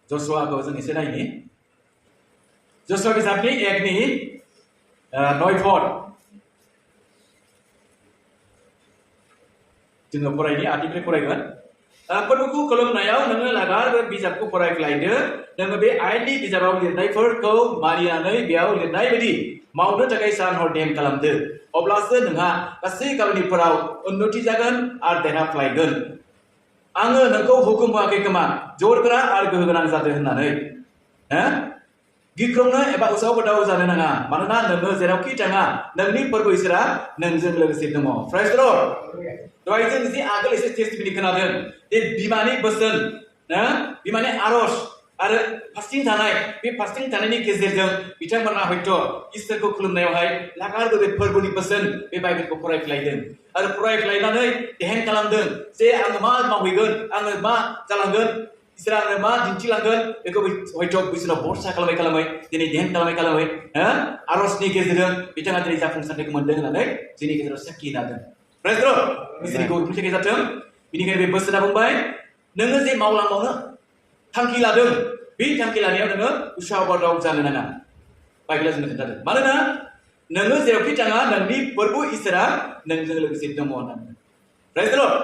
Joshua ko जों एसे नायनि Joshua बिजाबनि 1 नि 9 पद जोङो फरायनि आथिखालाव फरायगोन फोरबोखौ खुलुमनायाव नोङो लागार बिजाबखौ फरायफ्लायदो नोङो बे आयेननि बिजाबाव लिरनायफोरखौ मानिनानै बेयाव लिरनाय बायदि मावनो थाखाय सान हर नेम खालामदो अब्लासो नोंहा गासै खामानिफोराव उन्नति जागोन आरो देरहाफ्लायगोन आङो नोंखौ हुकुम होआखै खोमा जरगोरा आरो गोहोगोनां जादो होननानै गिख्रंनो एबा उसाव-बादाव जानो नाङा मानोना नोङो जेरावखि थाङा नोंनि फोरबो इसोरा नोंजों लोगोसे दङ प्राइज द लर्ड दहाय जों जि आगोल एसे टेस्टिमनि खोनादों बे बिमानि बोसोन बिमानि आरज आरो फास्टिं थानाय बे फास्टिं थानायनि गेजेरजों बिथांमोना हयथ' इसोरखौ खुलुमनायावहाय लागारबो बे फोरबोनि बोसोन बे बाइबेलखौ फरायफ्लायदों आरो फरायफ्लायनानै ध्यान खालामदों जे आङो मा मावहैगोन आङो मा जालांगोन इसोरा आंनो मा दिन्थिलांगोन बेखौ हयथ' बिसोरनाव भरसा खालामै दिनै ध्यान खालामै आरजनि गेजेरजों बिथाङा दिनै जाफुंसारनायखौ मोन्दों होननानै जोंनि गेजेराव साखि होदों प्राइज द लर्ड इसोरखौ खुलुमनाय जाथों बिनिखायनो बे बोसोना बुंबाय नोङो जे मावलांबावनो थांखि लादों बे थांखि लानायाव नोङो उसाव-बादाव जानो नाङा बाइबेला जोंनो खोन्थादों मानोना नोङो जेरावखि थाङा नोंनि फोरबो इसोरा नोंजों लोगोसे दङ होननानै प्राइज द लर्ड